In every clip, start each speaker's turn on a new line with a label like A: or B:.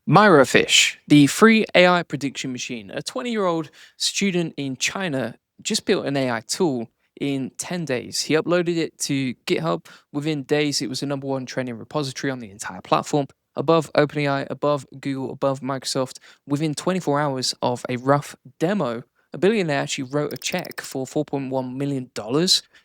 A: MiroFish, the free AI prediction machine. A 20-year-old student in China just built an AI tool in 10 days. He uploaded it to GitHub. Within days, it was the number one trending repository on the entire platform, above OpenAI, above Google, above Microsoft. Within 24 hours of a rough demo, a billionaire actually wrote a check for $4.1 million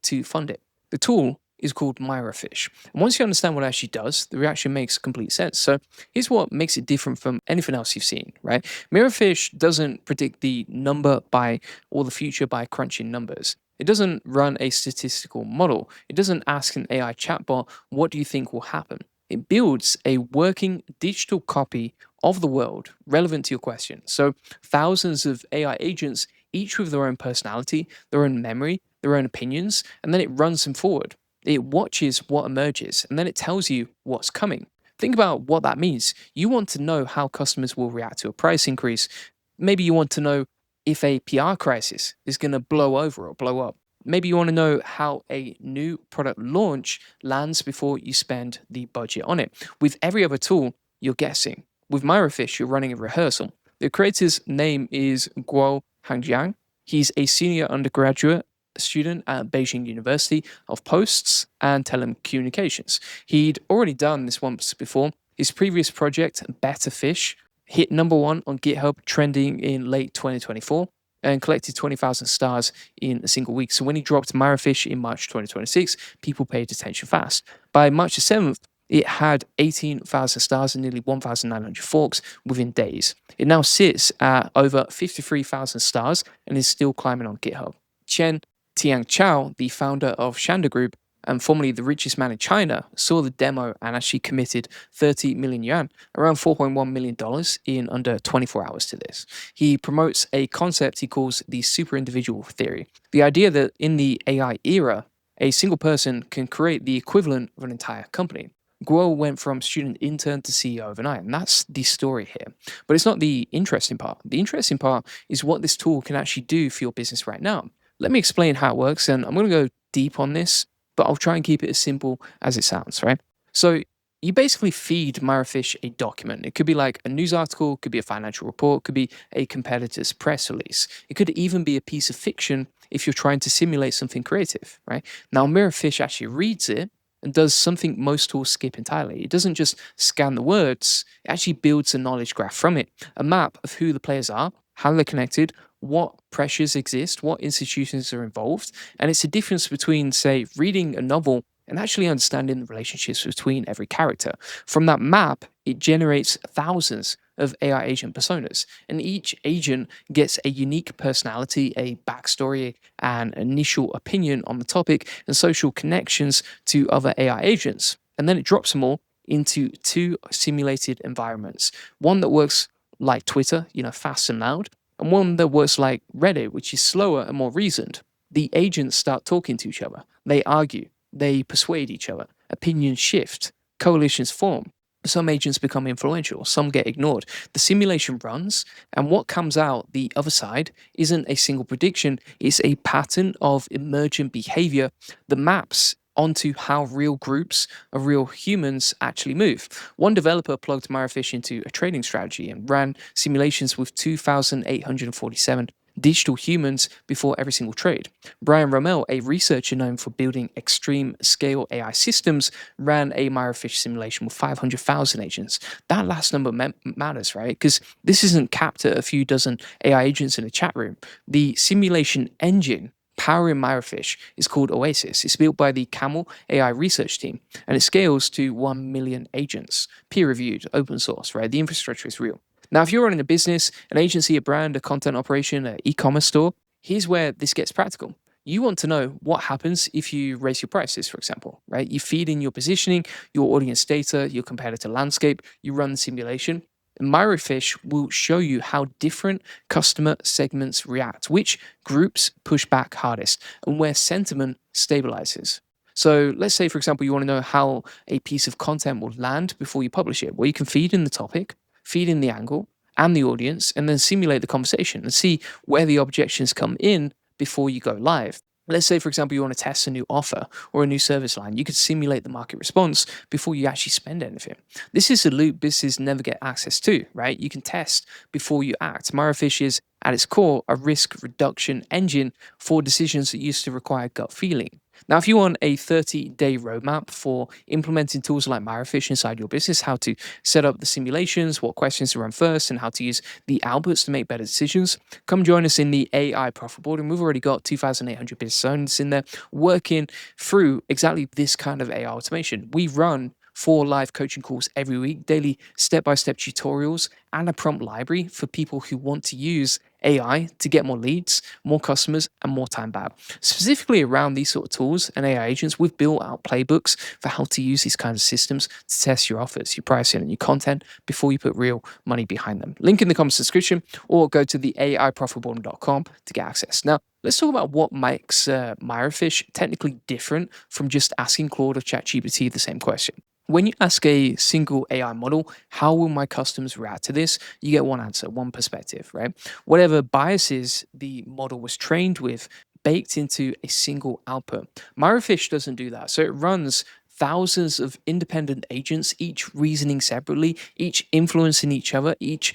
A: to fund it. The tool is called MiroFish. And once you understand what it actually does, the reaction makes complete sense. So here's what makes it different from anything else you've seen, right? MiroFish doesn't predict the number by or the future by crunching numbers. It doesn't run a statistical model. It doesn't ask an AI chatbot, what do you think will happen? It builds a working digital copy of the world relevant to your question. So thousands of AI agents, each with their own personality, their own memory, their own opinions, and then it runs them forward. It watches what emerges and then it tells you what's coming. Think about what that means. You want to know how customers will react to a price increase. Maybe you want to know if a PR crisis is going to blow over or blow up. Maybe you want to know how a new product launch lands before you spend the budget on it. With every other tool, you're guessing. With MyroFish, you're running a rehearsal. The creator's name is Guo Hangjiang. He's a senior undergraduate student at Beijing University of Posts and Telecommunications. He'd already done this once before. His previous project, Better Fish, hit number one on GitHub, trending in late 2024 and collected 20,000 stars in a single week. So when he dropped MyroFish in March 2026, people paid attention fast. By March the 7th, it had 18,000 stars and nearly 1,900 forks within days. It now sits at over 53,000 stars and is still climbing on GitHub. Chen Tianchao, the founder of Shanda Group and formerly the richest man in China, saw the demo and actually committed 30 million yuan, around $4.1 million in under 24 hours to this. He promotes a concept he calls the super individual theory, the idea that in the AI era, a single person can create the equivalent of an entire company. Guo went from student intern to CEO overnight, and that's the story here. But it's not the interesting part. The interesting part is what this tool can actually do for your business right now. Let me explain how it works, and I'm going to go deep on this, but I'll try and keep it as simple as it sounds, right? So you basically feed MyroFish a document. It could be like a news article, could be a financial report, could be a competitor's press release. It could even be a piece of fiction if you're trying to simulate something creative, right? Now, MyroFish actually reads it and does something most tools skip entirely. It doesn't just scan the words, it actually builds a knowledge graph from it, a map of who the players are, how they're connected, what pressures exist, what institutions are involved. And it's a difference between, say, reading a novel and actually understanding the relationships between every character. From that map, it generates thousands of AI agent personas, and each agent gets a unique personality, a backstory, an initial opinion on the topic, and social connections to other AI agents. And then it drops them all into two simulated environments. One that works like Twitter, fast and loud, and one that works like Reddit, which is slower and more reasoned. The agents start talking to each other. They argue. They persuade each other. Opinions shift. Coalitions form. Some agents become influential. Some get ignored. The simulation runs, and what comes out the other side isn't a single prediction. It's a pattern of emergent behavior that maps onto how real groups of real humans actually move. One developer plugged MyroFish into a trading strategy and ran simulations with 2,847 digital humans before every single trade. Brian Rommel, a researcher known for building extreme scale AI systems, ran a MyroFish simulation with 500,000 agents. That last number matters, right? Because this isn't capped at a few dozen AI agents in a chat room. The simulation engine powering MyroFish is called Oasis. It's built by the Camel AI research team, and it scales to 1 million agents, peer-reviewed, open source, right? The infrastructure is real. Now, if you're running a business, an agency, a brand, a content operation, an e-commerce store, here's where this gets practical. You want to know what happens if you raise your prices, for example, right? You feed in your positioning, your audience data, your competitor landscape, you run the simulation. MyroFish will show you how different customer segments react, which groups push back hardest, and where sentiment stabilizes. So let's say, for example, you want to know how a piece of content will land before you publish it. Well, you can feed in the topic, feed in the angle and the audience, and then simulate the conversation and see where the objections come in before you go live. Let's say, for example, you want to test a new offer or a new service line. You could simulate the market response before you actually spend anything. This is a loop businesses never get access to, right? You can test before you act. MiroFish is, at its core, a risk reduction engine for decisions that used to require gut feeling. Now, if you want a 30-day roadmap for implementing tools like MiroFish inside your business, how to set up the simulations, what questions to run first, and how to use the outputs to make better decisions, come join us in the AI profit boarding. We've already got 2,800 business owners in there working through exactly this kind of AI automation. We run 4 live coaching calls every week, daily step-by-step tutorials, and a prompt library for people who want to use AI to get more leads, more customers, and more time back. Specifically around these sort of tools and AI agents, we've built out playbooks for how to use these kinds of systems to test your offers, your pricing, and your content before you put real money behind them. Link in the comments description, or go to the aiprofitable.com to get access. Now, let's talk about what makes MiroFish technically different from just asking Claude or ChatGPT the same question. When you ask a single AI model, how will my customers react to this? You get one answer, one perspective, right? Whatever biases the model was trained with baked into a single output. MiroFish doesn't do that. So it runs thousands of independent agents, each reasoning separately, each influencing each other, each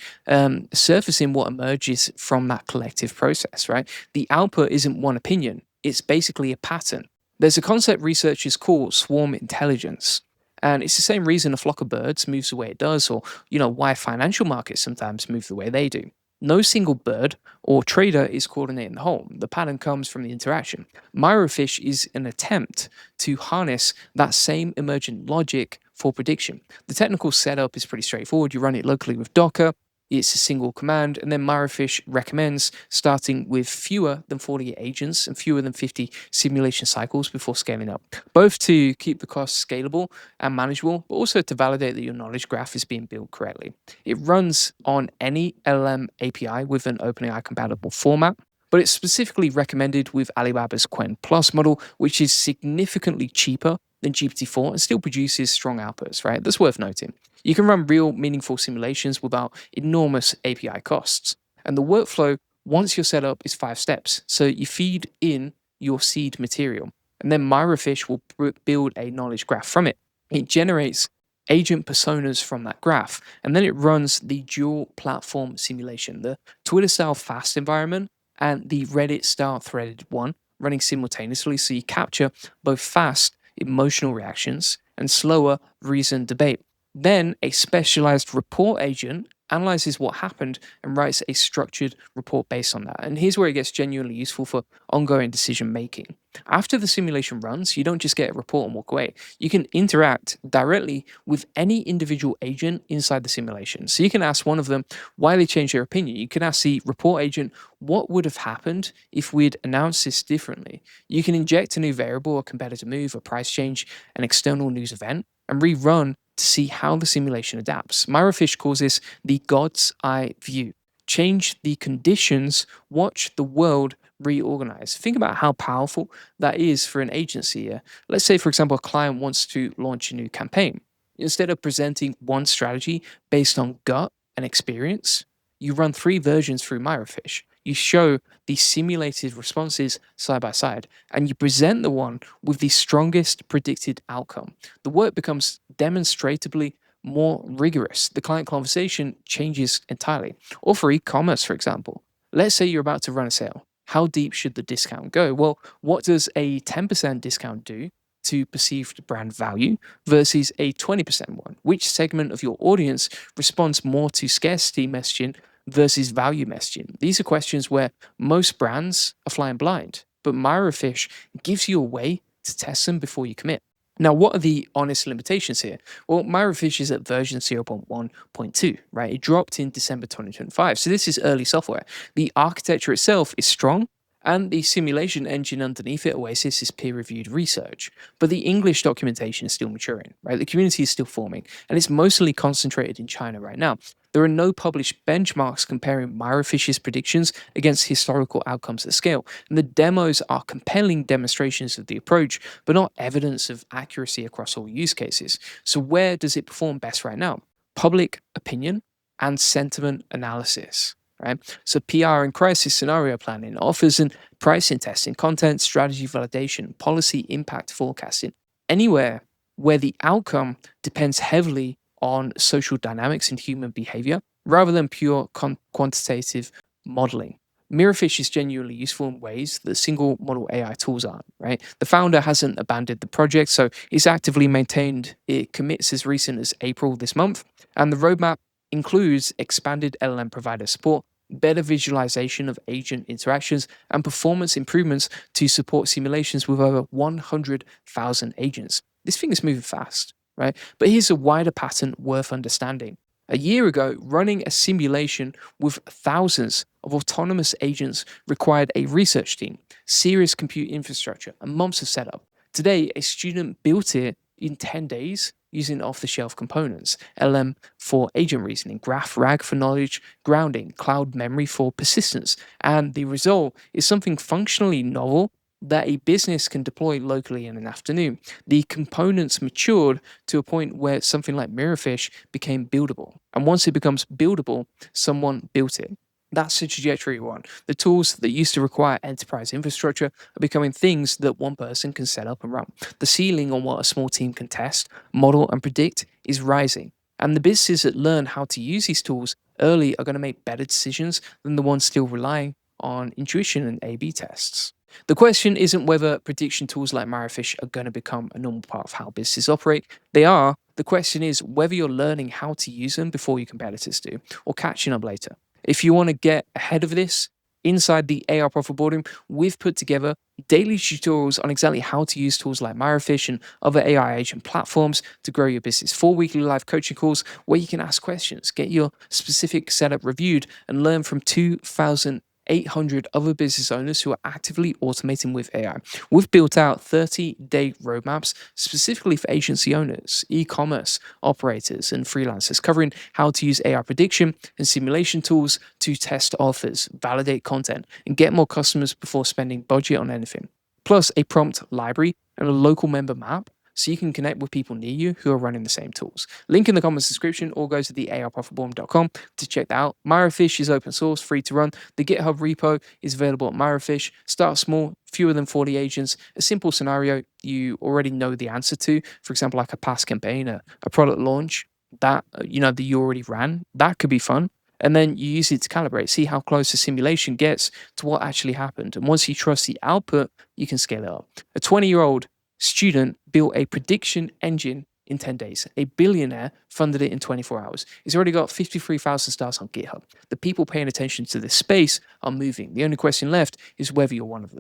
A: surfacing what emerges from that collective process, right? The output isn't one opinion, it's basically a pattern. There's a concept researchers call swarm intelligence. And it's the same reason a flock of birds moves the way it does, or why financial markets sometimes move the way they do. No single bird or trader is coordinating the whole. The pattern comes from the interaction. MiroFish is an attempt to harness that same emergent logic for prediction. The technical setup is pretty straightforward. You run it locally with Docker. It's a single command, and then MiroFish recommends starting with fewer than 48 agents and fewer than 50 simulation cycles before scaling up, both to keep the costs scalable and manageable, but also to validate that your knowledge graph is being built correctly. It runs on any LLM API with an OpenAI compatible format, but it's specifically recommended with Alibaba's Qwen Plus model, which is significantly cheaper than GPT-4 and still produces strong outputs, right? That's worth noting. You can run real meaningful simulations without enormous API costs. And the workflow, once you're set up, is 5 steps. So you feed in your seed material, and then MiroFish will build a knowledge graph from it. It generates agent personas from that graph, and then it runs the dual platform simulation, the Twitter style fast environment and the Reddit style threaded one running simultaneously. So you capture both fast emotional reactions and slower reasoned debate. Then a specialized report agent analyzes what happened and writes a structured report based on that. And here's where it gets genuinely useful for ongoing decision making. After the simulation runs, you don't just get a report and walk away. You can interact directly with any individual agent inside the simulation. So you can ask one of them why they changed their opinion. You can ask the report agent what would have happened if we'd announced this differently. You can inject a new variable, a competitor move, a price change, an external news event, and rerun to see how the simulation adapts. MiroFish calls this the God's eye view. Change the conditions, watch the world reorganize. Think about how powerful that is for an agency. Let's say, for example, a client wants to launch a new campaign. Instead of presenting one strategy based on gut and experience, you run 3 versions through MiroFish. You show the simulated responses side by side, and you present the one with the strongest predicted outcome. The work becomes demonstrably more rigorous. The client conversation changes entirely. Or for e-commerce, for example, let's say you're about to run a sale. How deep should the discount go? Well, what does a 10% discount do to perceived brand value versus a 20% one? Which segment of your audience responds more to scarcity messaging versus value messaging? These are questions where most brands are flying blind, but MiroFish gives you a way to test them before you commit. Now, what are the honest limitations here? Well, MiroFish is at version 0.1.2, right? It dropped in December 2025. So this is early software. The architecture itself is strong, and the simulation engine underneath it, Oasis, is peer-reviewed research. But the English documentation is still maturing, right? The community is still forming, and it's mostly concentrated in China right now. There are no published benchmarks comparing MiroFish's predictions against historical outcomes at scale, and the demos are compelling demonstrations of the approach, but not evidence of accuracy across all use cases. So where does it perform best right now? Public opinion and sentiment analysis. right? So PR and crisis scenario planning, offers and pricing testing, content strategy validation, policy impact forecasting, anywhere where the outcome depends heavily on social dynamics and human behavior rather than pure quantitative modeling. MiroFish is genuinely useful in ways that single model AI tools aren't, right? The founder hasn't abandoned the project, so it's actively maintained it commits as recent as April this month. And the roadmap includes expanded LLM provider support, better visualization of agent interactions, and performance improvements to support simulations with over 100,000 agents. This thing is moving fast, right? But here's a wider pattern worth understanding. A year ago, running a simulation with thousands of autonomous agents required a research team, serious compute infrastructure, and months of setup. Today, a student built it in 10 days using off the shelf components, LM for agent reasoning, graph RAG for knowledge grounding, cloud memory for persistence. And the result is something functionally novel that a business can deploy locally in an afternoon. The components matured to a point where something like MiroFish became buildable. And once it becomes buildable, someone built it. That's the trajectory we want. The tools that used to require enterprise infrastructure are becoming things that one person can set up and run. The ceiling on what a small team can test, model, and predict is rising. And the businesses that learn how to use these tools early are going to make better decisions than the ones still relying on intuition and A B tests. The question isn't whether prediction tools like MiroFish are going to become a normal part of how businesses operate. They are. The question is whether you're learning how to use them before your competitors do, or catching up later. If you want to get ahead of this, inside the AI Profit Boardroom, we've put together daily tutorials on exactly how to use tools like MiroFish and other AI agent platforms to grow your business. 4 weekly live coaching calls where you can ask questions, get your specific setup reviewed, and learn from 2,800 other business owners who are actively automating with AI. We've built out 30-day roadmaps specifically for agency owners, e-commerce operators, and freelancers, covering how to use AI prediction and simulation tools to test offers, validate content, and get more customers before spending budget on anything. Plus, a prompt library and a local member map so you can connect with people near you who are running the same tools. Link in the comments description, or go to the arprofitboardroom.com to check that out. MiroFish is open source, free to run. The GitHub repo is available at MiroFish. Start small, fewer than 40 agents, a simple scenario you already know the answer to. For example, like a past campaign, a product launch that that you already ran. That could be fun. And then you use it to calibrate, see how close the simulation gets to what actually happened. And once you trust the output, you can scale it up. A 20-year-old student built a prediction engine in 10 days. A billionaire funded it in 24 hours. He's already got 53,000 stars on GitHub. The people paying attention to this space are moving. The only question left is whether you're one of them.